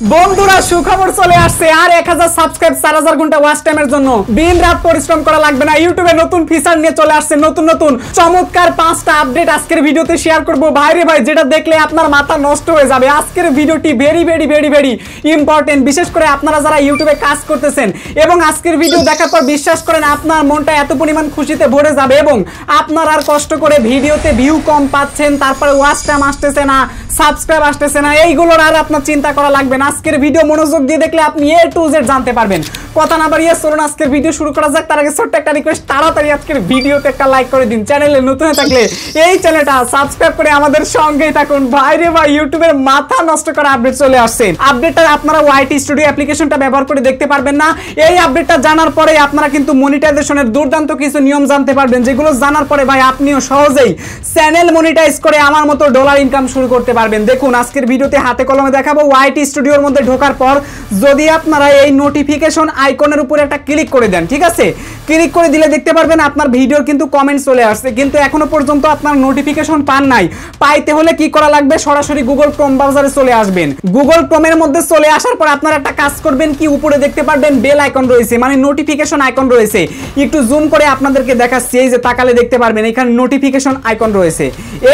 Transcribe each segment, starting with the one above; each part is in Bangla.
বন্ধুরা সুখবর চলে আসছে আর 1000 সাবস্ক্রাইব 4000 ঘন্টা ওয়াচ টাইমের জন্য দিন রাত পরিশ্রম করা লাগবে না। ইউটিউবে নতুন ফিচার নিয়ে চলে আসছে, নতুন নতুন চমৎকার 5টা আপডেট আজকের ভিডিওতে শেয়ার করব। ভাইরে ভাই, যেটা দেখলে আপনার মাথা নষ্ট হয়ে যাবে। আজকের ভিডিওটি very very very very important, বিশেষ করে আপনারা যারা ইউটিউবে কাজ করতেছেন এবং আজকের ভিডিও দেখার পর বিশ্বাস করেন আপনার মনটা এত পরিমাণ খুশিতে ভরে যাবে এবং আপনার আর কষ্ট করে ভিডিওতে ভিউ কম পাচ্ছেন, তারপরে ওয়াচ টাইম আসতেছে না, সাবস্ক্রাইব আসতেছে না, এইগুলোর আর আপনার চিন্তা করা লাগবে না। আজকের ভিডিও মনোযোগ দিয়ে দেখলে আপনি A to Z জানতে পারবেন। কথা না বাড়িয়ে চলুন আজকের ভিডিও শুরু করা যাক। তার আগে ছোট্ট একটা রিকোয়েস্ট, তাড়াতাড়ি আজকের ভিডিওতে একটা লাইক করে দিন। চ্যানেলে নতুন হয়ে থাকলে এই চ্যানেলটা সাবস্ক্রাইব করে আমাদের সঙ্গেই থাকুন। ভাইরে ভাই, ইউটিউবের মাথা নষ্ট করা আপডেট চলে আসছে। আপডেটটা আপনারা YT স্টুডিও অ্যাপ্লিকেশনটা ব্যবহার করে দেখতে পারবেন না। এই আপডেটটা জানার পরে আপনারা কিন্তু মনিটাইজেশনের দুর্দান্ত কিছু নিয়ম জানতে পারবেন, যেগুলো জানার পরে ভাই আপনিও সহজেই চ্যানেল মনিটাইজ করে আমার মতো ডলার ইনকাম শুরু করতে পারবেন। দেখুন আজকের ভিডিওতে হাতে কলমে দেখাবো। YT স্টুডিওর মধ্যে ঢোকার পর যদি আপনারা এই নোটিফিকেশন আইকনের উপরে একটা ক্লিক করে দেন, ঠিক আছে, ক্লিক করে দিলে দেখতে পারবেন আপনার ভিডিওর কিন্তু কমেন্ট চলে আসছে, কিন্তু এখনো পর্যন্ত আপনার নোটিফিকেশন পান নাই। পাইতে হলে কি করা লাগবে, সরাসরি গুগল ক্রোম ব্রাউজারে চলে আসবেন। গুগল ক্রোমের মধ্যে চলে আসার পর আপনারা একটা কাজ করবেন কি, উপরে দেখতে পারবেন বেল আইকন রয়েছে, মানে নোটিফিকেশন আইকন রয়েছে। একটু জুম করে আপনাদেরকে দেখাচ্ছি, এই যে তাকালে দেখতে পারবেন এখানে নোটিফিকেশন আইকন রয়েছে।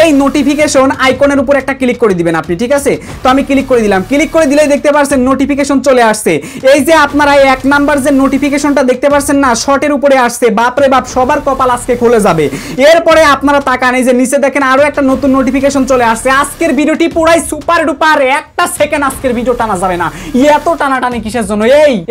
এই নোটিফিকেশন আইকনের উপর একটা ক্লিক করে দিবেন আপনি, ঠিক আছে। তো আমি ক্লিক করে দিলাম, ক্লিক করে দিলেই দেখতে পাচ্ছেন নোটিফিকেশন চলে আসছে। এই যে আপনারা এক নাম্বার যে নোটিফিকেশনটা দেখতে পাচ্ছেন না, শর্টের উপরে আসছে, বাপরে বাপ সবার কপাল আজকে খুলে যাবে। এরপরে আপনারা তাকান, এই যে নিচে দেখেন আরো একটা নতুন নোটিফিকেশন চলে আসছে। আজকের ভিডিওটি পুরাই সুপার ডুপার, একটা সেকেন্ড আজকের ভিডিও টানা যাবে না। এত টানাটানি কিসের জন্য?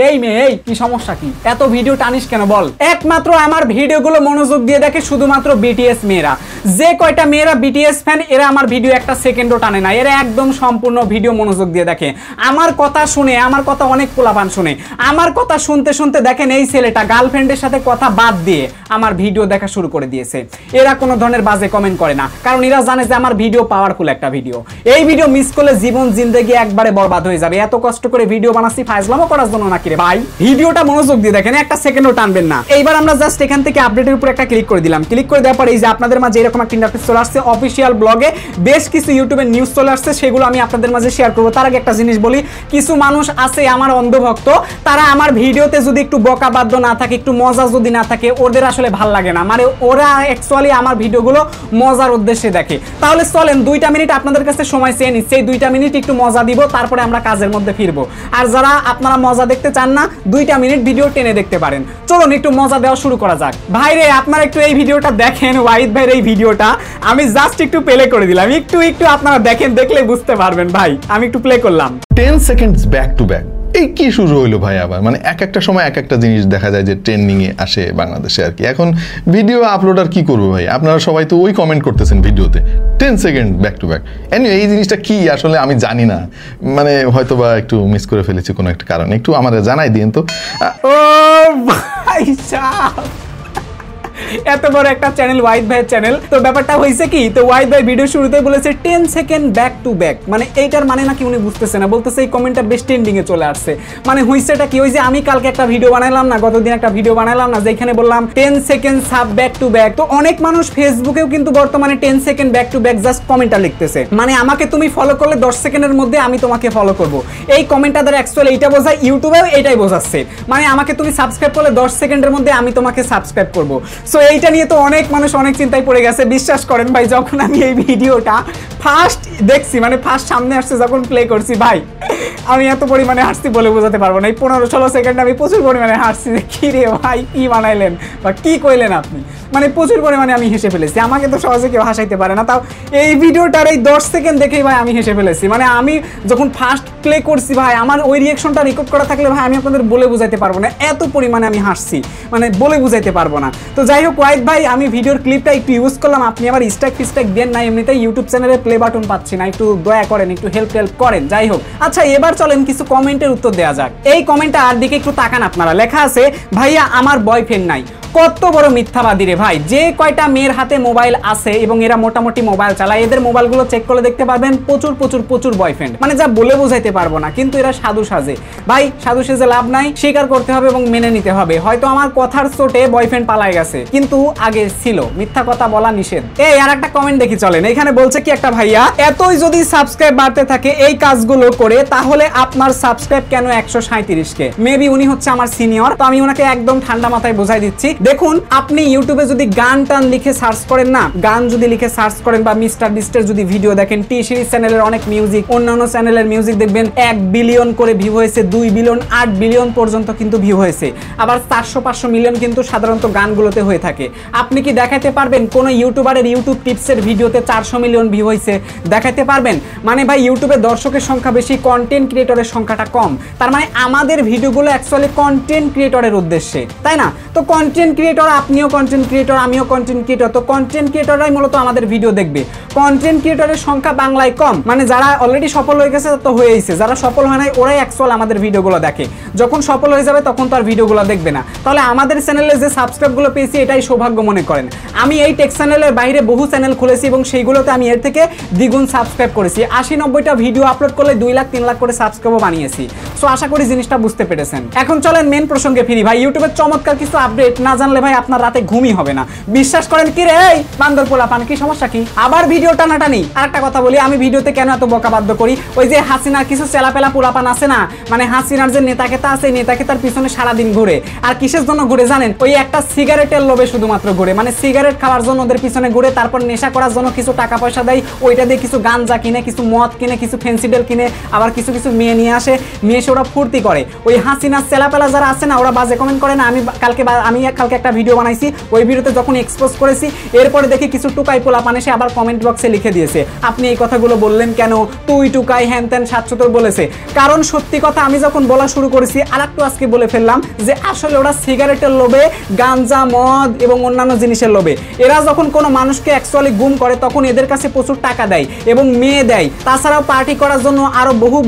এই মেয়ে, এই কি সমস্যা, কি এত ভিডিও টানিস কেন বল? একমাত্র আমার ভিডিওগুলো মনোযোগ দিয়ে দেখে শুধুমাত্র BTS মেয়েরা। যে কয়টা মেয়েরা BTS ফ্যান, এরা আমার ভিডিও একটা সেকেন্ডও টানে না, এরা একদম সম্পূর্ণ ভিডিও মনোযোগ দিয়ে দেখে। আমার কথা শুনে, আমার কথা অনেক পোলাপান শুনে, আমার কথা শুনতে শুনতে দেখেন এই ছেলেটা গার্লফ্রেন্ডের সাথে কথা বাদ দিয়ে আমার ভিডিও দেখা শুরু করে দিয়েছে। এরা কোনো ধরনের বাজে কমেন্ট করে না, কারণ এরা জানে যে আমার ভিডিও পাওয়ারফুল একটা ভিডিও। এই ভিডিও মিস করলে জীবন জিন্দেগি একবারে বরবাদ হয়ে যাবে। এত কষ্ট করে ভিডিও বানাচ্ছি ফাইজলামও করার জন্য নাকি রে ভাই? ভিডিওটা মনোযোগ দিয়ে দেখেন, একটা সেকেন্ডও টানবেন না। এইবার আমরা জাস্ট এখান থেকে আপডেটের উপর একটা ক্লিক করে দিলাম। ক্লিক করে দেওয়ার পর এই যে আপনাদের মাঝে এরকম একটা ইন্টারফেস চলে আসছে। অফিসিয়াল ব্লগে বেশ কিছু ইউটিউবের নিউজ চলে আসছে, সেগুলো আমি আপনাদের মাঝে শেয়ার করবো। তার আগে একটা জিনিস বলি, কিছু মানুষ আছে আমার অন্ধভক্ত, তারা আমার ভিডিওতে যদি একটু বকাবাদ্য না থাকে, একটু মজা যদি না থাকে, ওদের আসলে ভাল লাগে না। মানে ওরা অ্যাকচুয়ালি আমার ভিডিওগুলো মজার উদ্দেশ্যে দেখে। তাহলে চলেন 2টা মিনিট আপনাদের কাছে সময় চেয়ে নিচ্ছি, এই 2টা মিনিট একটু মজা দিব, তারপরে আমরা কাজের মধ্যে ফিরবো। আর যারা আপনারা মজা দেখতে চান না, 2টা মিনিট ভিডিও টেনে দেখতে পারেন। চলুন একটু মজা দেওয়া শুরু করা যাক। ভাইরে আপনারা একটু এই ভিডিওটা দেখেন, ওয়াহিদ ভাইয়ের এই ভিডিওটা আমি জাস্ট একটু প্লে করে দিলাম, একটু আপনারা দেখেন, দেখলে বুঝতে পারবেন। ভাই আমি একটু প্লে করলাম। 10 seconds back to back, এই কি শুরু হইলো ভাই আবার? মানে একটা সময় একটা জিনিস দেখা যায় যে ট্রেন্ডিং এ আসে বাংলাদেশে আর কি। এখন ভিডিও আপলোড আর কি করবো ভাই? আপনারা সবাই তো ওই কমেন্ট করতেছেন ভিডিওতে 10 second back to back. Anyway, এই জিনিসটা কি আসলে আমি জানি না, মানে হয়তো বা একটু মিস করে ফেলেছি কোনো একটা কারণে। একটু আমাদের জানাই দিন তো। ও ভাই সাহেব, এত বড় একটা চ্যানেল, ওয়াহিদ ভাইয়ের চ্যানেল। তো ব্যাপারটা হয়েছে কি, তো ওয়াহিদ ভাই ভিডিও শুরুতে বলেছে 10 সেকেন্ড ব্যাক টু ব্যাক। মানে এইটার মানে নাকি উনি বুঝতেছে না, বলতেছে এই কমেন্টটা বেশ ট্রেন্ডিং এ চলে আসছে। মানে হইছেটা কি, ওই যে আমি কালকে একটা ভিডিও বানাইলাম না, গতদিন একটা ভিডিও বানাইলাম না, যেখানে বললাম 10 second sub back to back. তো অনেক মানুষ ফেসবুকেও কিন্তু বর্তমানে 10 second back to back just কমেন্টটা লিখতেছে। মানে আমাকে তুমি ফলো করলে 10 সেকেন্ডের মধ্যে আমি তোমাকে ফলো করব। এই কমেন্টটা দ্বারা অ্যাকচুয়ালি এইটা বোঝায়, ইউটিউবেও এটাই বোঝাচ্ছে। মানে আমাকে তুমি সাবস্ক্রাইব করলে 10 সেকেন্ডের মধ্যে আমি তোমাকে সাবস্ক্রাইব করব। সো এইটা নিয়ে তো অনেক মানুষ অনেক চিন্তায় পড়ে গেছে। বিশ্বাস করেন ভাই, যখন আমি এই ভিডিওটা ফার্স্ট দেখছি, মানে ফার্স্ট সামনে আসছে যখন প্লে করছি, ভাই আমি এত পরিমাণে হাসছি বলে বোঝাতে পারবো না। এই 15-16 সেকেন্ড আমি প্রচুর পরিমাণে হাসছি যে কি রে ভাই, কি বানাইলেন বা কি কইলেন আপনি। মানে প্রচুর পরিমাণে আমি হেসে ফেলেছি। আমাকে তো সহজে কেউ হাসাইতে পারে না, তাও এই ভিডিওটার এই 10 সেকেন্ড দেখেই ভাই আমি হেসে ফেলেছি। মানে আমি যখন ফার্স্ট প্লে করছি ভাই, আমার ওই রিয়েকশনটা রেকর্ড করা থাকলে ভাই আমি আপনাদের বলে বুঝাইতে পারবো না, এত পরিমাণে আমি হাসছি, মানে বলে বুঝাইতে পারবো না। তো যাই হোক ওয়াহিদ ভাই, আমি ভিডিওর ক্লিপটা একটু ইউজ করলাম, আপনি আবার স্ট্রাইক ফিস্ট্রাইক দেন না, এমনিতেই ইউটিউব চ্যানেলে প্লে বাটন পাচ্ছি না, একটু দয়া করেন, একটু হেল্প করেন। যাই হোক, আচ্ছা এবার চলেন কিছু কমেন্টের উত্তর দেওয়া যাক। এই কমেন্টটা আর দিকে একটু তাকান আপনারা, লেখা আছে ভাইয়া আমার বয়ফ্রেন্ড নাই। কত বড় মিথ্যাবাদী রে ভাই। যে কয়টা মেয়ের হাতে মোবাইল আছে এবং এরা মোটামুটি মোবাইল চালায়, এদের মোবাইলগুলো চেক করে দেখতে পারবেন প্রচুর প্রচুর প্রচুর বয়ফ্রেন্ড, মানে যা বলে বোঝাইতে পারবো না। কিন্তু এরা সাধু সাজে ভাই, সাধু সেজে লাভ নাই, স্বীকার করতে হবে এবং মেনে নিতে হবে। হয়তো আমার কথার চোটে বয়ফ্রেন্ড পালায় গেছে, কিন্তু আগে ছিল। মিথ্যা কথা বলা নিষেধ। এই আর একটা কমেন্ট দেখি চলেন, এখানে বলছে কি একটা ভাইয়া, এতই যদি সাবস্ক্রাইব বাড়তে থাকে এই কাজগুলো করে, তাহলে আপনার সাবস্ক্রাইব কেন 137K? মেবি উনি হচ্ছে আমার সিনিয়র, তো আমি ওনাকে একদম ঠান্ডা মাথায় বোঝাই দিচ্ছি। দেখুন, আপনি ইউটিউবে যদি গান টান লিখে সার্চ করেন না, গান যদি লিখে সার্চ করেন বা মিস্টার বিস্টের যদি ভিডিও দেখেন, টি সিরিজ চ্যানেলের অনেক মিউজিক, অন্যান্য চ্যানেলের মিউজিক দেখবেন 1 বিলিয়ন করে ভিউ হয়েছে, 2 বিলিয়ন, 8 বিলিয়ন পর্যন্ত কিন্তু ভিউ হয়েছে। আবার 400-500 মিলিয়ন কিন্তু সাধারণত গানগুলোতে হয়ে থাকে। আপনি কি দেখাতে পারবেন কোন ইউটিউবারের ইউটিউব টিপসের ভিডিওতে 400 মিলিয়ন ভিউ হয়েছে? দেখাতে পারবেন? মানে ভাই, ইউটিউবে দর্শকের সংখ্যা বেশি, কন্টেন্ট ক্রিয়েটরের সংখ্যাটা কম। তার মানে আমাদের ভিডিওগুলো অ্যাকচুয়ালি কন্টেন্ট ক্রিয়েটরের উদ্দেশ্যে, তাই না? তো কন্টেন্ট ক্রিয়েটর, আপনিও কন্টেন্ট ক্রিয়েটর, আমিও কন্টেন্ট ক্রিয়েটর, তো কন্টেন্ট ক্রিয়েটররাই মূলত আমাদের ভিডিও দেখবে। কন্টেন্ট ক্রিয়েটরের সংখ্যা বাংলায় কম, মানে যারা অলরেডি সফল হয়ে গেছে তো হয়েছে, যারা সফল হয় নাই ওরাই অ্যাকচুয়াল আমাদের ভিডিওগুলো দেখে। যখন সফল হয়ে যাবে তখন তো আর ভিডিওগুলো দেখবে না। তাহলে আমাদের চ্যানেলে যে সাবস্ক্রাইবগুলো পেয়েছি এটাই সৌভাগ্য মনে করেন। আমি এই টেক চ্যানেলের বাইরে বহু চ্যানেল খুলেছি এবং সেইগুলোতে আমি এর থেকে দ্বিগুণ সাবস্ক্রাইব করেছি। 80-90টা ভিডিও আপলোড করলে 2 লাখ 3 লাখ করে সাবস্ক্রাইবও বানিয়েছি। সো আশা করি জিনিসটা বুঝতে পেরেছেন। এখন চলেন মেন প্রসঙ্গে ফিরি ভাই। ইউটিউবের চমৎকার কিছু আপডেট না জানলে ভাই আপনার রাতে ঘুমই হবে না। বিশ্বাস করেন। কি রে এই বান্দর পোলাপান, কি সমস্যা কি? আবার ভিডিও টানাটানি। আর একটা কথা বলি, আমি ভিডিওতে কেন এত বকাবাদ্য করি? ওই যে হাসিনার কিছু চেলাপেলা পোলাপান আছে না, মানে হাসিনার যে নেতাকেতা আছে, নেতাকেতার পিছনে সারাদিন ঘুরে। আর কিসের জন্য ঘুরে জানেন? ওই একটা সিগারেটের লোভে শুধুমাত্র ঘুরে, মানে সিগারেট খাওয়ার জন্য ওদের পিছনে ঘুরে, তারপর নেশা করার জন্য কিছু টাকা পয়সা দেয়, ওইটা দিয়ে কিছু গাঞ্জা কিনে, কিছু মদ কিনে, কিছু ফেন্সিডেল কিনে, আবার কিছু কিছু মেয়ে নিয়ে আসে, মেয়ে এসে ওরা ফুর্তি করে। ওই হাসিনার চেলাপেলা যারা আছে না, ওরা বাজে কমেন্ট করে না। আমি কালকে একটা ভিডিও বানাইছি, ওই ভিডিওতে যখন এক্সপোজ করেছি, এরপরে দেখি কিছু টুকাই পোলাপান এসে আবার কমেন্ট বক্সে লিখে দিয়েছে, আপনি এই কথাগুলো বললেন কেন, তুই টুকাই হ্যান ত্যান 700 বলেছে। কারণ সত্যি কথা আমি যখন বলা শুরু করেছি, আর একটু আজকে বলে ফেললাম যে আসলে ওরা সিগারেটের লোভে, গাঞ্জা, মদ এবং অন্যান্য জিনিসের লোভে, এরা যখন কোনো মানুষকে অ্যাকচুয়ালি গুম করে তখন এদের কাছে প্রচুর টাকা দেয় এবং মেয়ে দেয়। তাছাড়াও পার্টি করার জন্য আরো বহু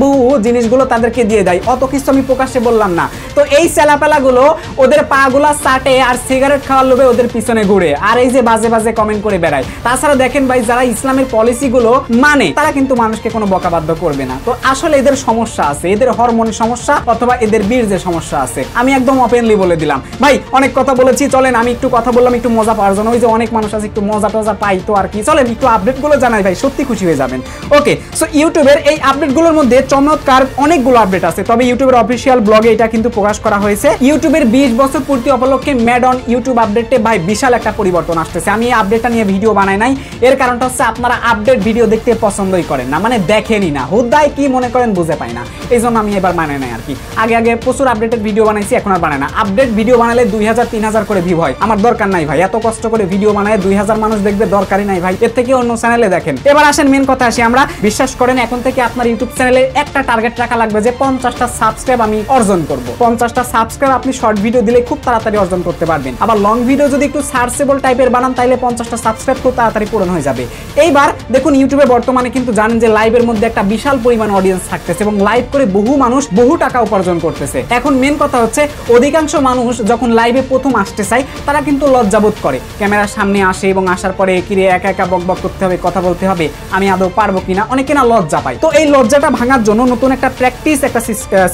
জিনিসগুলো তাদেরকে দিয়ে দেয়। অত কিছু আমি প্রকাশ্যে বললাম না। তো এই চেলাপেলাগুলো ওদের পাগুলা চাটে আর সিগারেট খাওয়ার লোভে ওদের পিছনে ঘুরে, আর এই যে বাজে বাজে কমেন্ট করে বেড়ায়। তাছাড়া দেখেন ভাই, যারা ইসলামের পলিসিগুলো মানে তারা কিন্তু মানুষকে কোনো বকাবাদ্য করবে না। তো আসলে এদের সমস্যা আছে, এদের হরমোনের সমস্যা অথবা এদের বীর্যের সমস্যা আছে। আমি একদম ওপেনলি বলে দিলাম ভাই। অনেক কথা বলেছি, চলেন আমি একটু কথা বললাম একটু মজা পাওয়ার জন্য। ওই যে অনেক মানুষ আছে একটু মজা টজা পাই, তো আর কি, চলেন একটু আপডেটগুলো জানাই ভাই, সত্যি খুশি হয়ে যাবেন। ওকে, সো ইউটিউবের এই আপডেটগুলোর মধ্যে চমৎকার অনেকগুলো আপডেট আছে, তবে ইউটিউবের অফিসিয়াল ব্লগে এটা কিন্তু প্রকাশ করা হয়েছে। ইউটিউবের 20 বছর পূর্তি উপলক্ষে মেড অন ইউটিউব আপডেটে ভাই বিশাল একটা পরিবর্তন আসতেছে। আমি এই আপডেটটা নিয়ে ভিডিও বানাই নাই, এর কারণটা হচ্ছে আপনারা আপডেট ভিডিও দেখতে পছন্দই করেন না, মানে দেখেনই না, হুদায় কি মনে করেন বুঝে পাই না, এই জন্য আমি এবার বানাই নাই আর কি। আগে প্রচুর আপডেটের ভিডিও বানাইছি, এখন আর বানাই না। আপডেট ভিডিও বানালে 2000-3000 করে ভিউ হয়, আমার দরকার নাই ভাই। এত কষ্ট করে ভিডিও বানায় 2000 মানুষ দেখবে, দরকারই নাই ভাই। এর থেকে অন্য চ্যানেলে দেখেন। এবার আসেন মেন কথা আসি আমরা। বিশ্বাস করেন, এখন থেকে আপনার ইউটিউব চ্যানেলে একটা টার্গেট রাখা লাগবে যে 50টা সাবস্ক্রাইব আমি অর্জন করব। 50টা সাবস্ক্রাইব আপনি শর্ট ভিডিও দিলে খুব তাড়াতাড়ি অর্জন করতে পারবেন। আবার লং ভিডিও যদি একটু সার্চেবল টাইপের বানান, তাইলে 50টা সাবস্ক্রাইব খুব তাড়াতাড়ি পূরণ হয়ে যাবে। এইবার দেখুন, ইউটিউবে বর্তমানে কিন্তু জানেন যে লাইভের মধ্যে একটা বিশাল পরিমাণ অডিয়েন্স থাকতেছে এবং লাইভ করে বহু মানুষ বহু টাকা উপার্জন করতেছে। এখন মেন কথা হচ্ছে, অধিকাংশ মানুষ যখন লাইভে প্রথম আসতে চায় তারা কিন্তু লজ্জাবোধ করে, ক্যামেরার সামনে আসে এবং আসার পরে কিরে একা একা বকবক করতে হবে, কথা বলতে হবে, আমি আদৌ পারবো কিনা, অনেকে না লজ্জা পায়। তো এই লজ্জাটা ভাঙার জন্য নতুন একটা প্র্যাকটিস একটা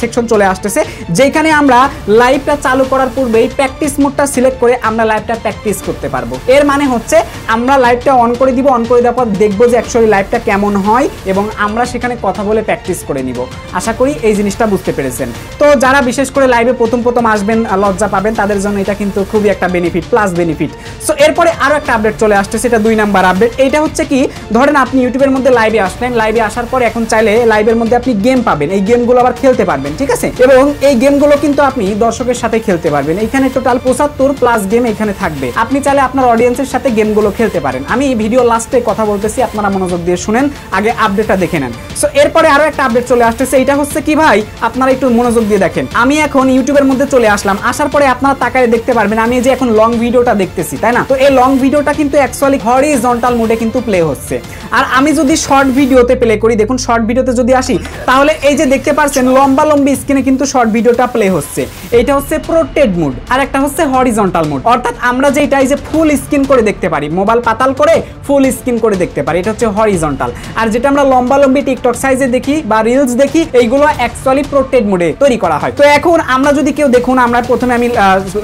সেকশন চলে আসতেছে, যেখানে আমরা লাইভটা চালু করার পূর্বেই প্র্যাকটিস মোডটা সিলেক্ট করে আমরা লাইভটা প্র্যাকটিস করতে পারবো। এর মানে হচ্ছে আমরা লাইভটা অন করে দিব, অন করে দেওয়ার পর দেখবো যে অ্যাকচুয়ালি লাইভটা কেমন হয় এবং আমরা সেখানে কথা বলে প্র্যাকটিস করে নিব। আশা করি এই জিনিসটা বুঝতে পেরেছেন। তো যারা বিশেষ করে লাইভে প্রথম আসবেন, লজ্জা পাবেন, তাদের জন্য এটা কিন্তু খুবই একটা বেনিফিট, প্লাস বেনিফিট। সো এরপরে আরো একটা আপডেট চলে আসতেছে, এটা 2 নাম্বার আপডেট। এইটা হচ্ছে কি, ধরেন আপনি ইউটিউবের মধ্যে লাইভে আসলেন, লাইভে আসার পর এখন চাইলে লাইভের মধ্যে আপনি গেম পাবেন, এই গেমগুলো আবার খেলতে পারবেন, ঠিক আছে? এবং এই গেমগুলো কিন্তু আপনি দর্শকের সাথে খেলতে পারবেন। এখানে টোটাল 75+ গেম এখানে থাকবে। আপনি চাইলে আপনার অডিয়েন্সের সাথে গেমগুলো খেলতে পারেন। আমি ভিডিও লাস্টে কথা বলতেছি, আপনারা মনোযোগ দিয়ে শুনেন, আগে আপডেটটা দেখে নেন। সো এরপরে আরো একটা আপডেট চলে আসতেছে, এটা হচ্ছে কি ভাই, আপনারা একটু মনোযোগ দিয়ে দেখেন। আমি এখন ইউটিউবের মধ্যে চলে আসলাম, আসার পরে আপনারা তাকায় দেখতে পারবেন আমি যে এখন লং ভিডিওটা দেখতেছি, তাই না? তো এই লং ভিডিওটা কিন্তু অ্যাকচুয়ালি হরিজন্টাল মোডে কিন্তু প্লে হচ্ছে। আর আমি যদি শর্ট ভিডিওতে প্লে করি, দেখুন শর্ট ভিডিওতে যদি আসি, তাহলে এই যে দেখতে পাচ্ছেন লম্বা স্ক্রিনে কিন্তু শর্ট ভিডিওটা প্লে হচ্ছে। এইটা হচ্ছে প্রোটেড মোড, আর একটা হচ্ছে হরিজন্টাল মোড, অর্থাৎ আমরা যেটা এই যে ফুল স্ক্রিন করে দেখতে পারি, মোবাইল পাতাল করে ফুল স্ক্রিন করে দেখতে পারি, এটা হচ্ছে হরিজন্টাল। আর যেটা আমরা লম্বালম্বি টিকটক সাইজে দেখি বা রিলস দেখি, এইগুলো অ্যাকচুয়ালি পোর্ট্রেট মোডে তৈরি করা হয়। তো এখন আমরা যদি কেউ দেখুন, আমরা প্রথমে আমি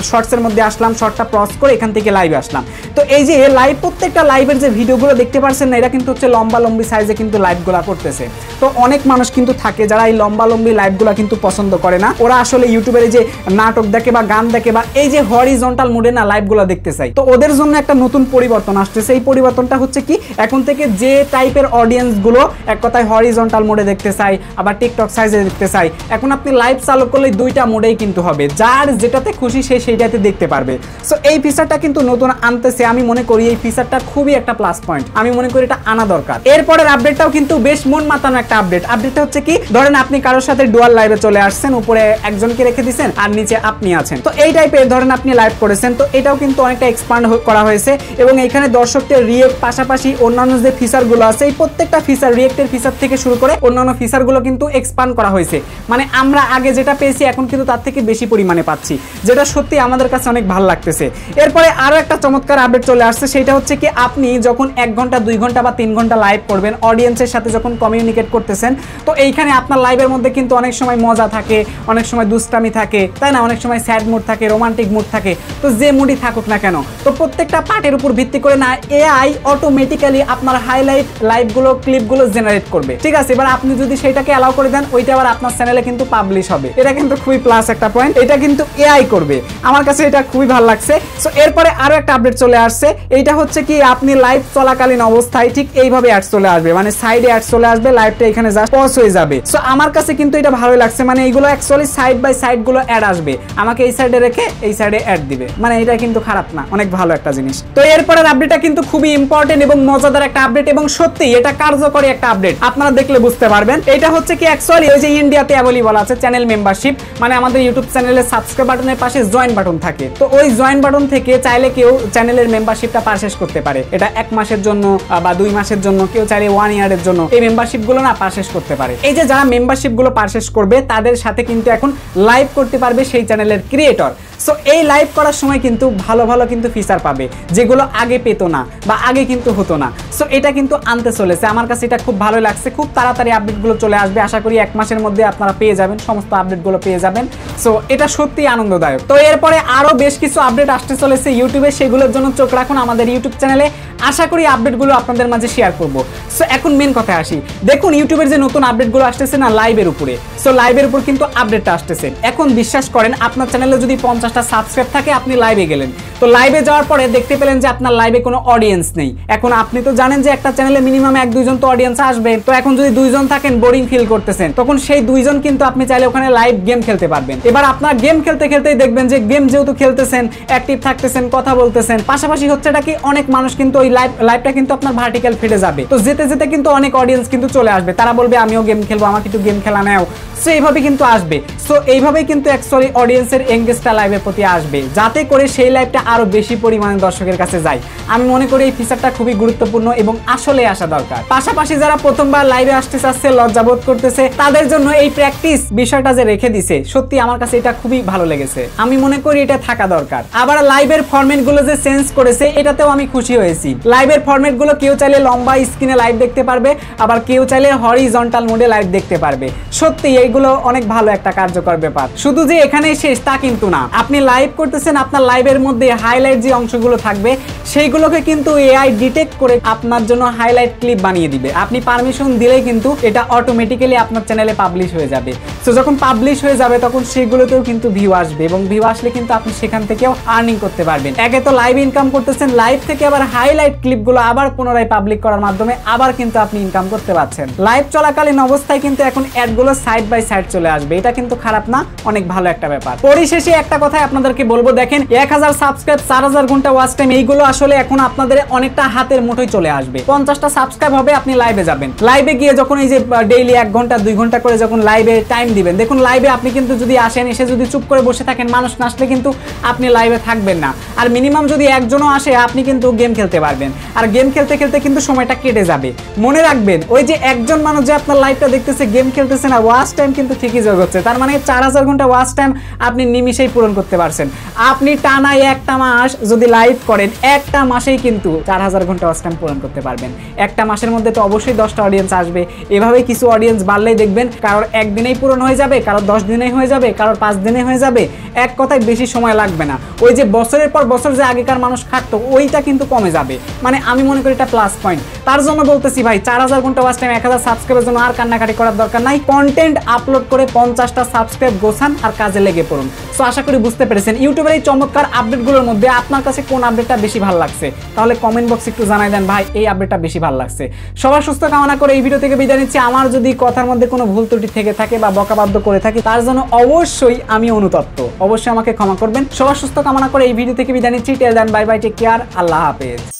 শর্টসের মধ্যে আসলাম, শর্টটা পজ করে এখান থেকে লাইভে আসলাম। তো এই যে লাইভ, প্রত্যেকটা লাইভের যে ভিডিওগুলো দেখতে পাচ্ছেন না, এটা কিন্তু হচ্ছে লম্বালম্বি সাইজে কিন্তু লাইভগুলো করতেছে। তো অনেক মানুষ কিন্তু থাকে যারা এই লম্বালম্বি লাইভগুলো কিন্তু পছন্দ করে না, ওরা আসলে ইউটিউবের এই যে নাটক দেখে বা গান দেখে বা এই যে হরিজন্টাল মোডে না লাইভগুলো দেখতে চাই। তো ওদের জন্য একটা নতুন পরিবর্তন আসতেছে। এই পরিবর্তনটা হচ্ছে কি, এখন থেকে যে টাইপের অডিয়েন্স গুলো এক কথায় হরিজন্টাল মোডে দেখতে চাই, আবার টিকটক সাইজে দেখতে চাই, এখন আপনি লাইভ চালু করলে দুইটা মোডেই কিন্তু হবে, যার যেটাতে খুশি সে সেইটাতে দেখতে পারবে। সো এই ফিচারটা কিন্তু নতুন আনতেছে, আমি মনে করি এই ফিচারটা খুবই একটা প্লাস পয়েন্ট, আমি মনে করি এটা আনা দরকার। এরপরের আপডেটটাও কিন্তু বেশ মন মাতানো একটা আপডেট। আপডেটটা হচ্ছে কি, ধরেন আপনি কারোর সাথে ডুয়াল লাইভে চলে আসছেন, উপরে একজনকে রেখে দিয়েছেন আর নিচে আপনি আছেন। তো এই টাইপের ধরেন আপনি লাইভ করেছেন, তো এটাও কিন্তু অনেকটা এক্সপান্ড করা হয়েছে এবং এখানে দর্শকদের রিয়েক্ট পাশাপাশি অন্যান্য যে ফিচারগুলো আছে, এই প্রত্যেকটা ফিচার, রিয়েক্টের ফিচার থেকে শুরু করে অন্যান্য ফিচারগুলো কিন্তু এক্সপান্ড করা হয়েছে। মানে আমরা আগে যেটা পেয়েছি এখন কিন্তু তার থেকে বেশি পরিমাণে পাচ্ছি, যেটা সত্যি আমাদের কাছে অনেক ভালো লাগতেছে। এরপরে আরো একটা চমৎকার আপডেট চলে আসছে, সেটা হচ্ছে কি, আপনি যখন 1 ঘন্টা 2 ঘন্টা বা 3 ঘন্টা লাইভ করবেন, অডিয়েন্সের সাথে যখন কমিউনিকেট করতেছেন, তো এইখানে আপনার লাইভের মধ্যে কিন্তু অনেক সময় মজা থাকে, অনেক সময় দুষ্টামি থাকে, তাই না, অনেক সময় স্যাড মুড থাকে, রোমান্টিক মুড থাকে। তো যে মুডই থাকুক না কেন, তো প্রত্যেকটা পার্টের উপর ভিত্তি করে না এআই অটোমেটিক্যালি আপনার হাইলাইট লাইভগুলো, ক্লিপগুলো জেনারেট করবে। ঠিক আছে, এবার আপনি যদি সেটাকে অ্যালাউ করে দেন, ওইটা আবার আপনার চ্যানেলে কিন্তু পাবলিশ হবে। এটা কিন্তু খুবই প্লাস একটা পয়েন্ট, এটা কিন্তু এআই করবে। আমার কাছে এটা খুবই ভালো লাগছে। সো এরপরে আরো একটা আপডেট চলে আসছে, এইটা হচ্ছে কি, আপনি লাইভ চলাকালীন অবস্থায় ঠিক এইভাবে অ্যাড চলে আসবে, মানে সাইডে অ্যাড চলে আসবে, লাইভটা এখানে জাস্ট পজ হয়ে যাবে। সো আমার কাছে কিন্তু এটা ভালোই লাগছে, মানে এইগুলো অ্যাকচুয়ালি সাইড বাই সাইড গুলো অ্যাড আসবে, আমাকে এই সাইডে রেখে এই সাইডে অ্যাড দিবে, মানে এটা কিন্তু খারাপ না, অনেক ভালো একটা জিনিস। তো এরপরের আপডেটটা কিন্তু খুবই ইম্পর্টেন্ট এবং মজাদার একটা আপডেট এবং সত্যি এটা কার্যকরী একটা আপডেট, আপনারা দেখলে বুঝতে পারবেন। এটা হচ্ছে কি, অ্যাকচুয়ালি ওই যে ইন্ডিয়াতে অ্যাভেলেবল আছে চ্যানেল মেম্বারশিপ, মানে আমাদের ইউটিউব চ্যানেলের সাবস্ক্রাইব বাটনের পাশে জয়েন বাটন থাকে। তো ওই জয়েন বাটন থেকে চাইলে কেউ চ্যানেলের মেম্বারশিপটা পারচেজ করতে পারে, এটা 1 মাসের জন্য বা 2 মাসের জন্য, কেউ চাইলে 1 ইয়ারের জন্য এই মেম্বারশিপ গুলো না পারচেজ করতে পারে। এই যে যারা মেম্বারশিপ গুলো পারচেজ করবে, তাদের সাথে কিন্তু এখন লাইভ করতে পারবে সেই চ্যানেলের ক্রিয়েটর। সো এই লাইভ করার সময় কিন্তু ভালো ভালো কিন্তু ফিচার পাবে, যেগুলো আগে পেত না বা আগে কিন্তু হতো না। সো এটা কিন্তু আনতে চলেছে, আমার কাছে এটা খুব ভালো লাগছে। খুব তাড়াতাড়ি আপডেটগুলো চলে আসবে, আশা করি 1 মাসের মধ্যে আপনারা পেয়ে যাবেন, সমস্ত আপডেটগুলো পেয়ে যাবেন। সো এটা সত্যি আনন্দদায়ক। তো এরপরে আরো বেশ কিছু আপডেট আসতে চলেছে ইউটিউবে, সেগুলোর জন্য চোখ রাখুন আমাদের ইউটিউব চ্যানেলে, আশা করি আপডেটগুলো আপনাদের মাঝে শেয়ার করব। সো এখন মেন কথায় আসি, দেখুন ইউটিউবের যে নতুন আপডেটগুলো আসতেছে না লাইভের উপরে, সো লাইভের উপর কিন্তু আপডেটটা আসতেছে। এখন বিশ্বাস করেন, আপনার চ্যানেলে যদি 50টা সাবস্ক্রাইব থাকে, আপনি লাইভে গেলেন, তো লাইভে যাওয়ার পরে দেখতে পেলেন যে আপনার লাইভে কোনো অডিয়েন্স নেই। এখন আপনি তো জানেন যে একটা চ্যানেলে মিনিমাম 1-2 জন তো অডিয়েন্স আসবে। তো এখন যদি 2 জন থাকেন, বোরিং ফিল করতেছেন, তখন সেই 2 জন কিন্তু আপনি চাইলে ওখানে লাইভ গেম খেলতে পারবেন। এবার আপনার গেম খেলতে খেলতেই দেখবেন যে গেম যেহেতু খেলতেছেন, অ্যাক্টিভ থাকতেছেন, কথা বলতেছেন, পাশাপাশি হচ্ছে এটা কি, অনেক মানুষ কিন্তু ওই লাইভটা কিন্তু আপনার ভার্টিক্যাল ফিডে যাবে। তো যেতে যেতে কিন্তু অনেক অডিয়েন্স কিন্তু চলে আসবে, তারা বলবে আমিও গেম খেলবো, আমাকে একটু গেম খেলা নেও। সো এইভাবে কিন্তু আসবে। সো এইভাবেই কিন্তু অ্যাকচুয়ালি অডিয়েন্সের এঙ্গেজটা লাইভের প্রতি আসবে, যাতে করে সেই লাইভটা আরো বেশি পরিমাণে দর্শকের কাছে যায়। আমি মনে করি এই ফিচারটা খুবই গুরুত্বপূর্ণ এবং আসলে আসা দরকার। পাশাপাশি যারা প্রথমবার লাইভে আসতে চাচ্ছে, লজ্জাবোধ করতেছে, তাদের জন্য এই প্র্যাকটিস বিষয়টা যে রেখে দিছে, সত্যি আমার কাছে এটা খুবই ভালো লেগেছে। আমি মনে করি এটা থাকা দরকার। আবার লাইভের ফরম্যাট গুলো যে চেঞ্জ করেছে, এটাতেও আমি খুশি হয়েছি। লাইভের ফরম্যাট গুলো কেউ চাইলে লম্বা স্ক্রিনে লাইভ দেখতে পারবে, আবার কেউ চাইলে হরিজন্টাল মোডে লাইভ দেখতে পারবে। সত্যি এইগুলো অনেক ভালো একটা কার্যকর ব্যাপার। শুধু যে এখানেই শেষ তা কিন্তু না, আপনি লাইভ করতেছেন, আপনার লাইভের মধ্যে হাইলাইট যে অংশগুলো থাকবে, সেইগুলোকে কিন্তু এআই ডিটেক্ট করে আপনার জন্য হাইলাইট ক্লিপ বানিয়ে দিবে। আপনি পারমিশন দিলেই কিন্তু এটা অটোমেটিক্যালি আপনার চ্যানেলে পাবলিশ হয়ে যাবে। সো যখন পাবলিশ হয়ে যাবে, তখন সেগুলোতেও কিন্তু ভিউ আসবে এবং ভিউ আসলে কিন্তু আপনি সেখান থেকেও আর্নিং করতে পারবেন। একে তো লাইভ ইনকাম করতেছেন, লাইভ থেকে আবার হাইলাইট ক্লিপগুলো আবার পুনরায় পাবলিক করার মাধ্যমে আবার কিন্তু আপনি ইনকাম করতে পারছেন। লাইভ চলাকালীন অবস্থায় কিন্তু এখন অ্যাডগুলো সাইড বাই সাইড চলে আসবে, এটা কিন্তু খারাপ না, অনেক ভালো একটা ব্যাপার। পরিশেষে একটা কথাই আপনাদেরকে বলবো, দেখেন 1000 সাবস্ক্রাইব, 4000 ঘন্টা ওয়াচ টাইম, এইগুলো আসলে এখন আপনাদের অনেকটা হাতের মুঠোয় চলে আসবে। 50টা সাবস্ক্রাইব হবে, আপনি লাইভে যাবেন, লাইভে গিয়ে যখন এই যে ডেইলি 1 ঘন্টা 2 ঘন্টা করে যখন লাইভে টাইম দিবেন, দেখুন লাইভে আপনি কিন্তু যদি আসেন, এসে যদি চুপ করে বসে থাকেন, মানুষ না আসলে কিন্তু আপনি লাইভে থাকবেন না। আর মিনিমাম যদি একজনও আসে, আপনি কিন্তু গেম খেলতে পারবেন, আর গেম খেলতে খেলতে কিন্তু সময়টা কেটে যাবে। মনে রাখবেন, ওই যে একজন মানুষ যে আপনার লাইভটা দেখতেছে, গেম খেলতেছে না, ওয়াচ টাইম কিন্তু ঠিকই যোগ হচ্ছে। তার মানে 4000 ঘন্টা ওয়াচ টাইম আপনি নিমিশেই পূরণ করতে করতে পারছেন। আপনি টানায় একটা মাস যদি লাইভ করেন, একটা মাসেই কিন্তু 4000 ঘন্টা ওয়াচ টাইম পূরণ করতে পারবেন। একটা মাসের মধ্যে তো অবশ্যই 10টা অডিয়েন্স আসবে। এভাবে কিছু অডিয়েন্স বাড়লেই দেখবেন কারোর একদিনেই পূরণ হয়ে যাবে, কারোর 10 দিনেই হয়ে যাবে, কারোর 5 দিনে হয়ে যাবে। এক কথায় বেশি সময় লাগবে না। ওই যে বছরের পর বছর যে আগেকার মানুষ খাটতো ওইটা কিন্তু কমে যাবে। মানে আমি মনে করি এটা প্লাস পয়েন্ট। তার জন্য বলতেছি ভাই 4000 ঘন্টা ওয়াচ টাইম 1000 সাবস্ক্রাইবের জন্য আর কান্নাকাটি করার দরকার নাই। কন্টেন্ট আপলোড করে 50টা সাবস্ক্রাইব গোছান আর কাজে লেগে পড়ুন। সো আশা করি বুঝতে পেরেছেন ইউটিউবের এই চমৎকার আপডেটগুলোর মধ্যে আপনার কাছে কোন আপডেটটা বেশি ভালো লাগছে, তাহলে কমেন্ট বক্সে একটু জানাই দেন ভাই এই আপডেটটা বেশি ভালো লাগছে। সবার সুস্থ কামনা করে এই ভিডিও থেকে বিদায় নিচ্ছি। আমার যদি কথার মধ্যে কোনো ভুল ত্রুটি থেকে থাকে বা বকাবাদ্য করে থাকি তার জন্য অবশ্যই আমি অনুতপ্ত, অবশ্যই আমাকে ক্ষমা করবেন। সবার সুস্থ কামনা করে এই ভিডিও থেকে বিদায় নিচ্ছি। টেল দেন, বাই বাই, টেক কেয়ার, আল্লাহ হাফেজ।